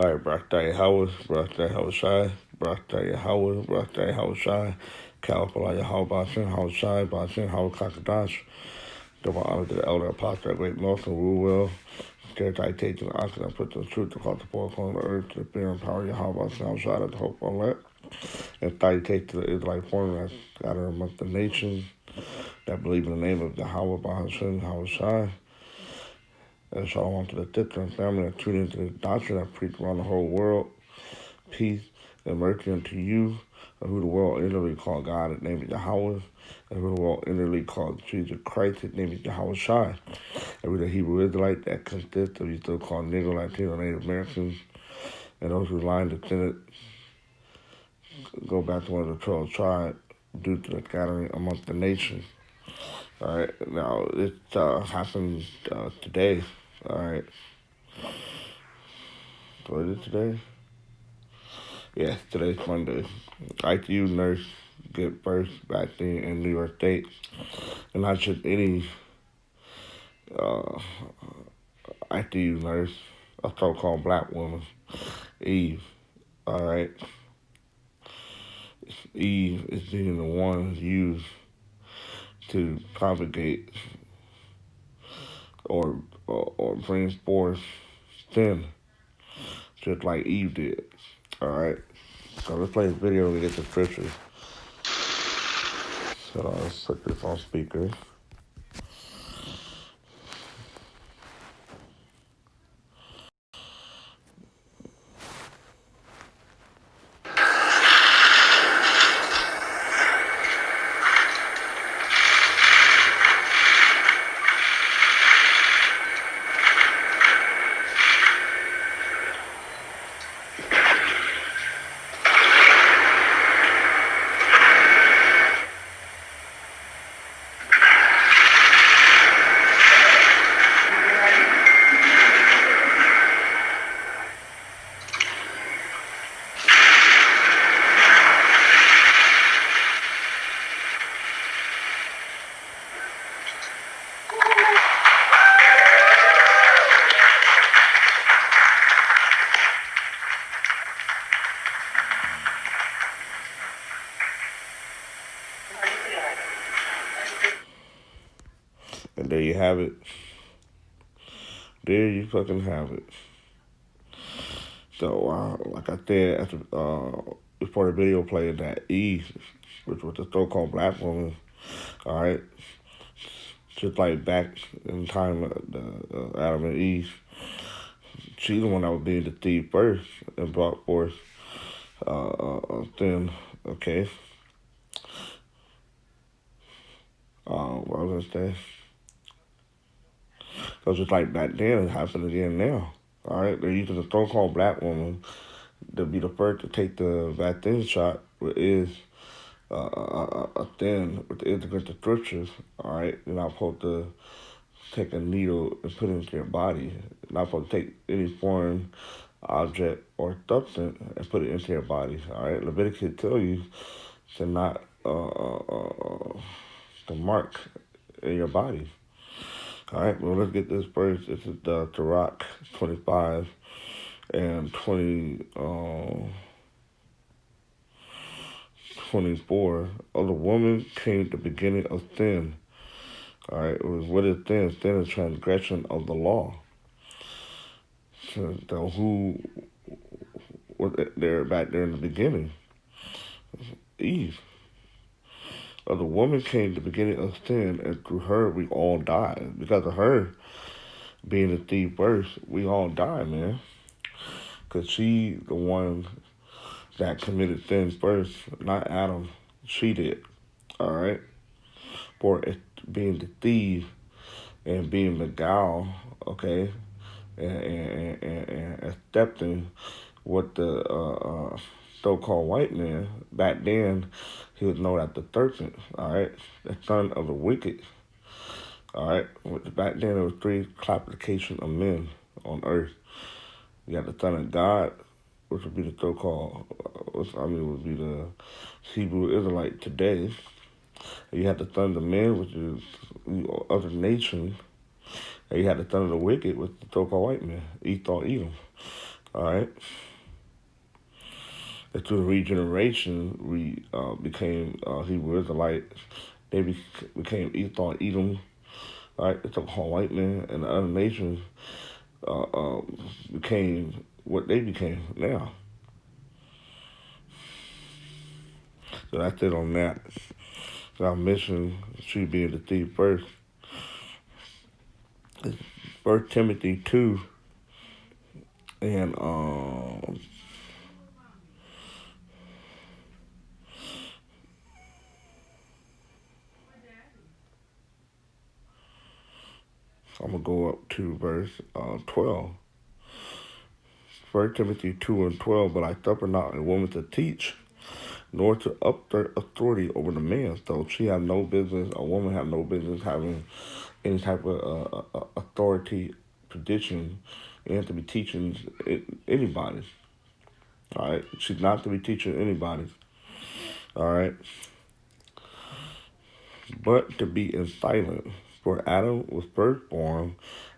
All right, Brakta Yahweh, Brakta Yahushai, Brakta Yahweh, Brakta Yahushai, Kalpala Yahweh Bashin, Yahushai, Bashin, Howard Kakadash. Give my honor to the elder apostle, great Nelson, rule well. Church I take to the oxen, I put the truth to call the poor on the earth, to the fear and power of Yahweh Bashin, outside of the hope on that. And I take to the Israelite foreigner that's scattered among the nations that believe in the name of Yahweh Bashin, Yahushai. And shalom to the Titran family that tune into the doctrine that preach around the whole world. Peace and mercy unto you, and who the world inwardly called God, his name is Yahweh, and who the world inwardly called Jesus Christ, his name is Yahweh Shai. And we the Hebrew Israelite that consists of you still called Negro, Latino, Native Americans, and those whose line descended go back to one of the 12 tribes due to the scattering amongst the nations. All right, now it happened today. All right, what is it today? Yes, today's Monday. ICU nurse get first vaccine in New York State, and not just any uh, ICU nurse, a so-called black woman, Eve. All right, Eve is being the one used to propagate or bring forth sin, just like Eve did. All right, so let's play this video and we get the scriptures. So let's put this on speaker. And there you have it. There you fucking have it. So, like I said, before the video played, that Eve, which was the so-called black woman, all right, just like back in time, Adam and Eve, she's the one that was being deceived first and brought forth sin, okay? What was I going to say? So just like back then, it happened again now. All right, they're using the so-called black woman to be the first to take the vaccine shot, which is a thin with the against the scriptures. All right, you're not supposed to take a needle and put it into your body. You're not supposed to take any foreign object or substance and put it into your body. All right, Leviticus tell you to not to mark in your body. All right, well, let's get this first. This is the Sirach 25 and 24. Oh, the woman came at the beginning of sin. All right, it was what is sin? Sin is transgression of the law. So who was there back there in the beginning? Eve. Oh, the woman came at the beginning of sin, and through her we all died. Because of her being the thief first, we all die, man. Because she the one that committed sin first, not Adam. She did. All right? For it being the thief and being the gal, okay? And accepting what the so-called white man, back then, he was known as the serpent, all right? The son of the wicked, all right? Back then, there was three classifications of men on earth. You got the son of God, which would be the so-called, would be the Hebrew Israelite today. And you have the son of men, which is other nations. And you have the son of the wicked, which is the so-called white man, Esau, Edom. All right. And through the regeneration, we became Hebrew Israelites. They became Esau, Edom. All right. It's a whole white man, and the other nations uh, uh, became what they became now. So that's it on that. So our mission should be the thief first. First Timothy 2 and I'm gonna go up to verse 12. First Timothy 2 and 12. But I suffer not a woman to teach, nor to up their authority over the man. So she have no business. A woman have no business having any type of authority position and to be teaching anybody. All right, she's not to be teaching anybody. All right, but to be in silence. For Adam was first born,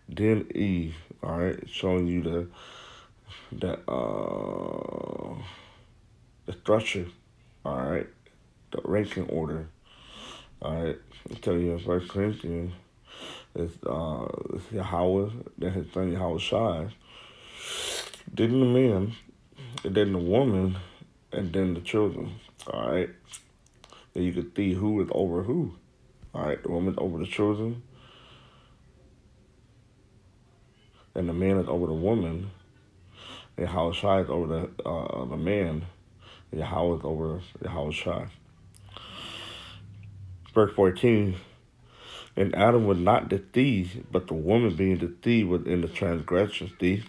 then Eve. All right, showing you the structure. All right, the ranking order. All right, I'll tell you in First Corinthians, it's Yahweh, then his son Yahweh Shai, then the man, and then the woman, and then the children. All right, and you can see who is over who. All right, the woman's over the children, and the man is over the woman, and Yahweh Shai is over the man, and Yahweh is over Yahweh Shai. Verse 14. And Adam was not deceived, but the woman being deceived was in the transgression. See,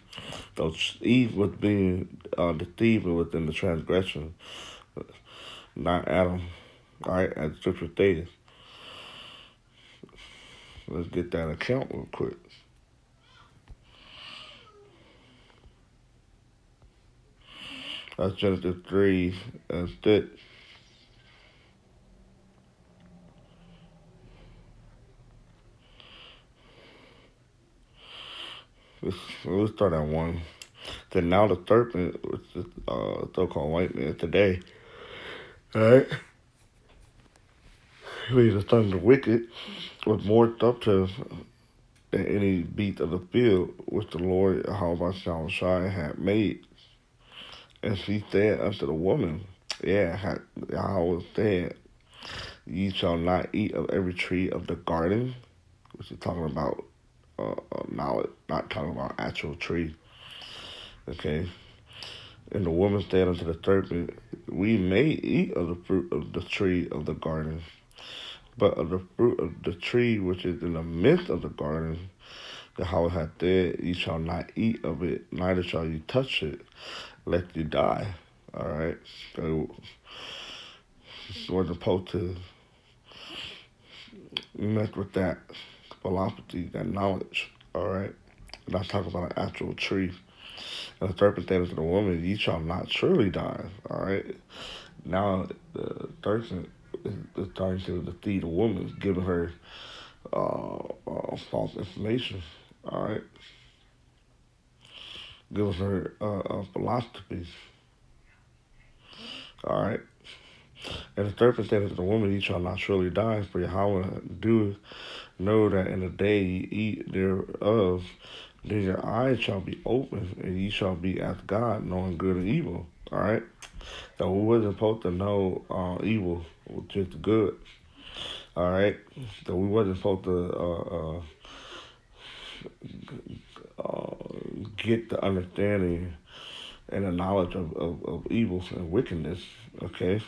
so Eve was being deceived within the transgression, not Adam. All right, as Scripture stated. Let's get that account real quick. That's Genesis 3 and 6. Let's start at 1. Then now the serpent, which is so-called white man today, all right, who is the son of the wicked, was more subtle than any beast of the field which the Lord Yahweh Shai had made. And she said unto the woman, Yahweh said, ye shall not eat of every tree of the garden, which is talking about knowledge, not talking about actual tree. Okay. And the woman said unto the serpent, we may eat of the fruit of the tree of the garden, but of the fruit of the tree which is in the midst of the garden, Yahweh hath said, ye shall not eat of it, neither shall you touch it, lest you die. All right. So we're supposed to mess with that philosophy, that knowledge. All right. Not talking about an actual tree. And the serpent said unto the woman, ye shall not surely die. All right. Now the serpent is starting to deceive the woman, giving her false information. All right. Giving her philosophies. All right. And the serpent said unto the woman, ye shall not surely die, for Yahweh doeth know that in the day ye eat thereof, then your eyes shall be open, and ye shall be as God, knowing good and evil. All right? So we wasn't supposed to know evil, which is good. All right? So we wasn't supposed to get the understanding and the knowledge of evil and wickedness, okay?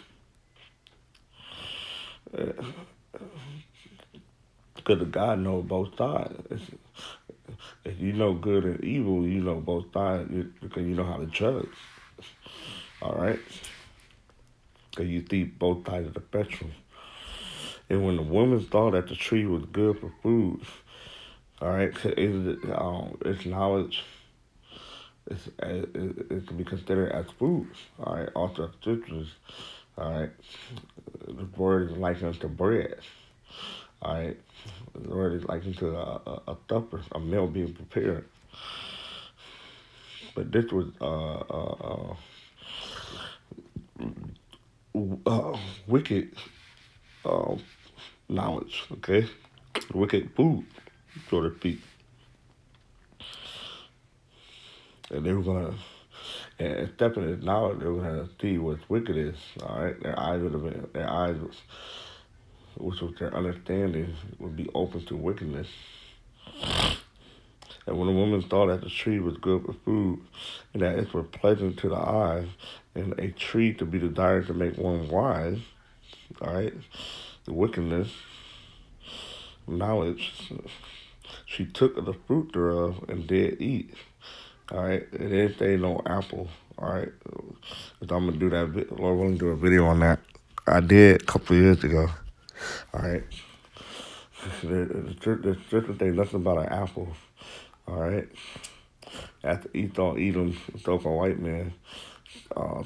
Because God knows both sides. If you know good and evil, you know both sides because you know how to judge. All right? Because you see both sides of the spectrum. And when the woman saw that the tree was good for food, all right, it's knowledge. It can be considered as food. All right, also scriptures. All right, the word is likened to bread. All right, the word is likened to a supper, a meal being prepared. But this was wicked uh, knowledge, okay? Wicked food, so to speak. And they were gonna, and stepping in knowledge, they were gonna see what wicked is. All right, their eyes was, which was their understanding, would be open to wickedness. And when the woman saw that the tree was good for food, and that it was pleasant to the eyes, and a tree to be desired to make one wise, all right, the wickedness, knowledge, she took of the fruit thereof and did eat. All right, it didn't say no apple. All right, so I'm gonna do that. Lord willing, do a video on that. I did a couple of years ago. All right, the scripture say nothing about an apple. All right, after eat don't eat them. So for white man,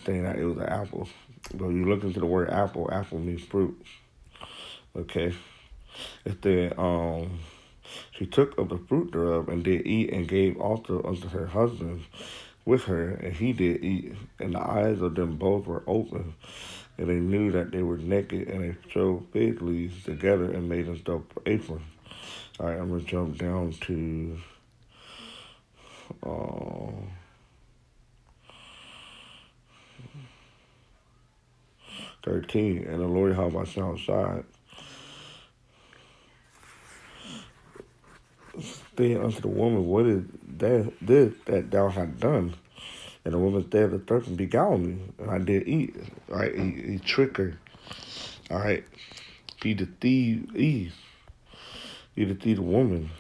saying that it was an apple. But you look into the word apple. Apple means fruit. Okay, it said she took of the fruit thereof and did eat and gave also unto her husband with her, and he did eat. And the eyes of them both were open, and they knew that they were naked, and they sewed fig leaves together and made themselves aprons. All right, I'm going to jump down to uh, 13. And the Lord how by outside, saying unto the woman, what is that this that thou hast done? And the woman said, the serpent beguiled me, and I did eat. All right, he tricked her. All right, he deceived Eve. He deceived the woman.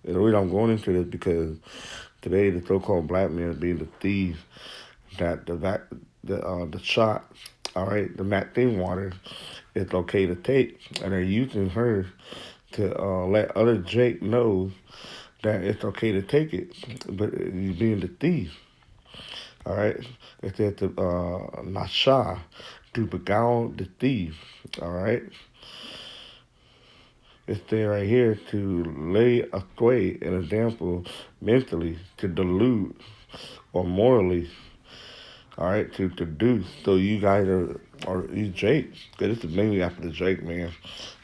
And the reason I'm going into this because today the so-called black man is being deceived that the shot, all right, the vaccine water, is okay to take, and they're using her to let other Jake know that it's okay to take it, but he's being deceived. All right, it said to Nasha, to beguile the thief. All right, it's there right here to lay astray an example mentally, to delude or morally. All right, to seduce. So you guys are you Jake? Cause this is mainly after the Drake man.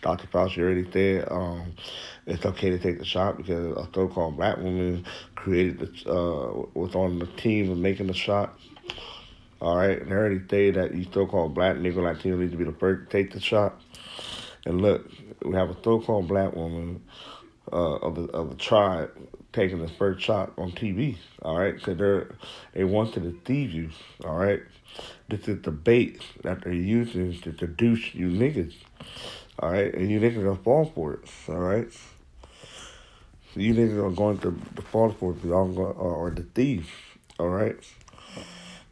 Dr. Fauci already said it's okay to take the shot because a so-called black woman created was on the team of making the shot. All right, and they already say that you so-called black Negro Latino need to be the first to take the shot. And look, we have a so-called black woman of the tribe taking the first shot on TV. All right, because they want to deceive you. All right, this is the bait that they're using to seduce you niggas. All right, and you niggas are fall for it. All right, so you niggas are going to fall for it. Y'all are the thieves. All right.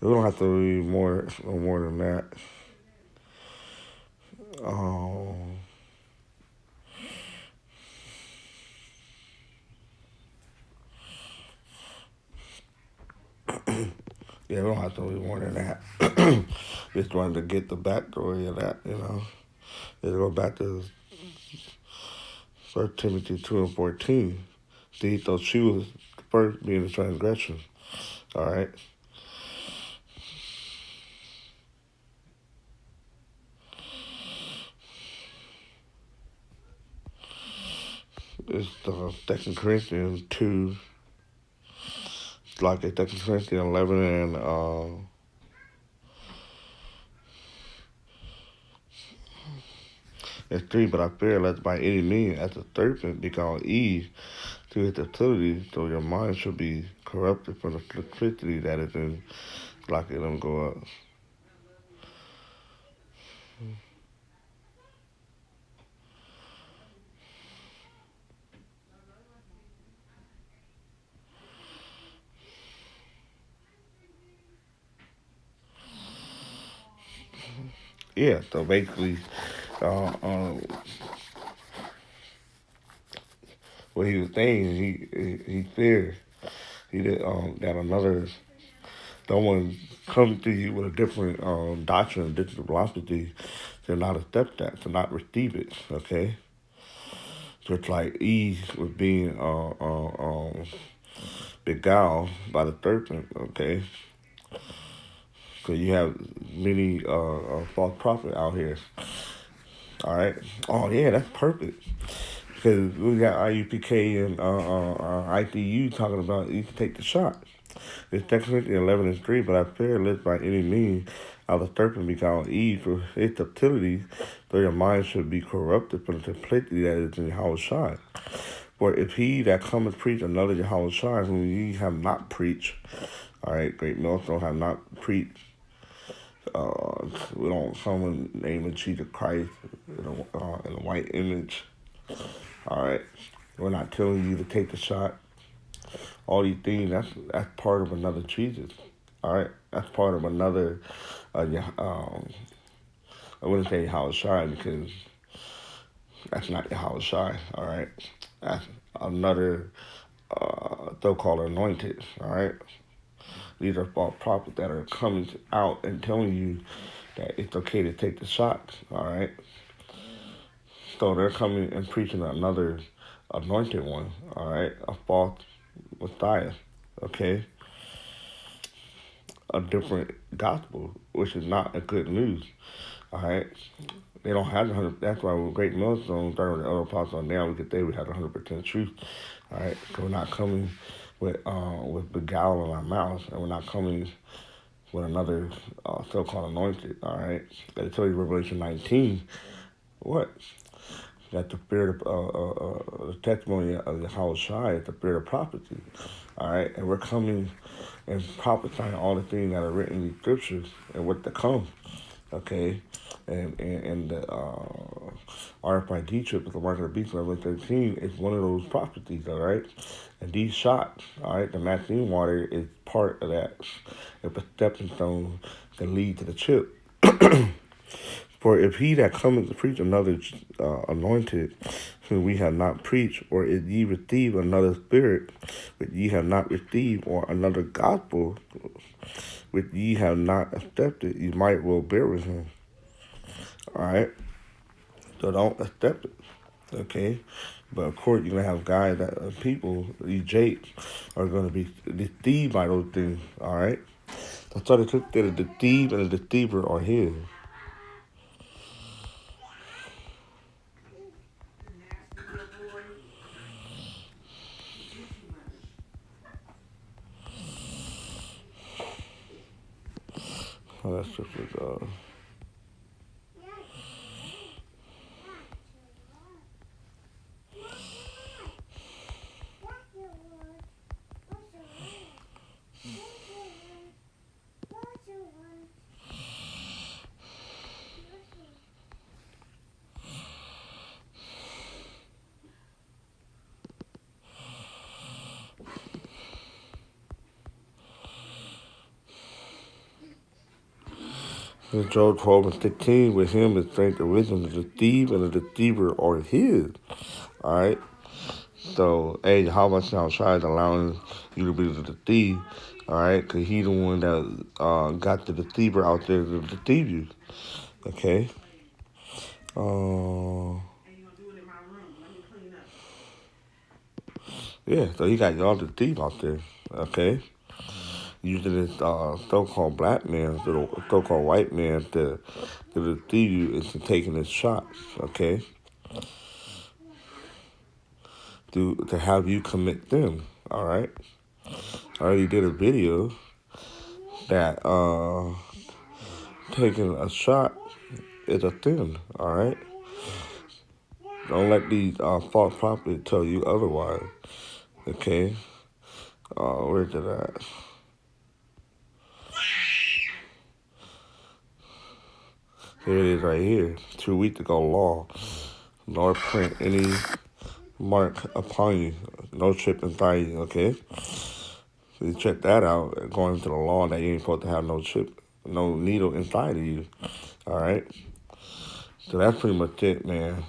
We don't have to read more than that. Um, yeah, we don't have to read more than that. Just wanted to get the backstory of that, you know. Let's go back to 1 Timothy 2 and 14. See, so she was first being the transgression. All right. It's 2 Corinthians 2, like 2 Corinthians 11 and 3. But I fear lest by any means, as the serpent become Eve to his utility, so your mind should be corrupted from the simplicity that is in, like it don't go up. Yeah, so basically, uh, um, what he was saying, he feared he did that another someone come to you with a different doctrine, different philosophy, to not accept that, to not receive it. Okay, so it's like Eve was beguiled by the serpent, okay? So you have many false prophets out here, all right? Oh, yeah, that's perfect. Because we got IUPK and ITU talking about you can take the shot. It's technically 11:3, but I fear lest by any means how the serpent beguiled Eve for its subtlety, though your mind should be corrupted from the simplicity that is in Yahushua. For if he that cometh preach another Yahushua, whom ye have not preached, all right, great millstone have not preached. We don't come in the name of Jesus Christ in a white image. All right, we're not telling you to take the shot. All these things, that's part of another Jesus. All right, that's part of another. I wouldn't say Yahushua because that's not Yahushua. All right, that's another so-called anointed. All right, these are false prophets that are coming out and telling you that it's okay to take the shots. All right, so they're coming and preaching another anointed one. All right, a false Messiah. Okay, a different gospel, which is not a good news. All right, they don't have the 100. That's why with Great Millstone, starting with the other apostles now, we could say we have 100% truth. All right, so we're not coming with beguile in our mouths, and we're not coming with another so-called anointed. All right, they tell you Revelation 19. What? That the spirit of the testimony of Yahweh Shai is the spirit of prophecy. All right, and we're coming and prophesying all the things that are written in the scriptures and what to come. Okay, and the RFID trip with the mark of the beast, level 13, is one of those prophecies. All right, and these shots, all right, the Maxine water is part of that. It's a stepping stone that lead to the chip. For if he that cometh to preach another anointed, whom we have not preached, or if ye receive another spirit, which ye have not received, or another gospel, which ye have not accepted, ye might well bear with him. All right? So don't accept it. Okay? But of course, you're going to have guys that people, these jakes, are going to be deceived by those things. All right? That's why they took that the thief and the deceiver are his. Oh, that's just in Job 12:16, with him is strength and wisdom, the thief and the deceiver are his. All right? So, hey, how much now tries allowing you to be the thief, all right? Because he the one that got the deceiver out there to deceive you, okay? Yeah, so he got y'all the thief out there, okay? Using this so-called black man, so-called white man to deceive you into taking his shots, okay? To have you commit them, all right? I already did a video that taking a shot is a sin, all right? Don't let these false prophets tell you otherwise, okay? Where's it at? Here it is right here. 2 weeks ago, law. Nor print any mark upon you. No chip inside you, okay? So you check that out, going to the law that you ain't supposed to have no chip, no needle inside of you, all right? So that's pretty much it, man.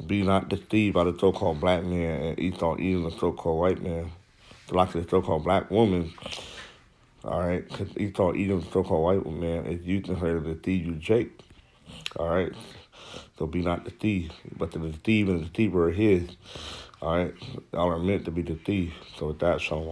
Be not deceived by the so-called black man and Esau eating the so-called white man. Like the so-called black woman, all right? Because Esau eating the so-called white man is using her to deceive you, Jake, all right? So be not deceived. But the deceiver and the deceiver are his, All right? Y'all are meant to be the thief. So with that, shalom.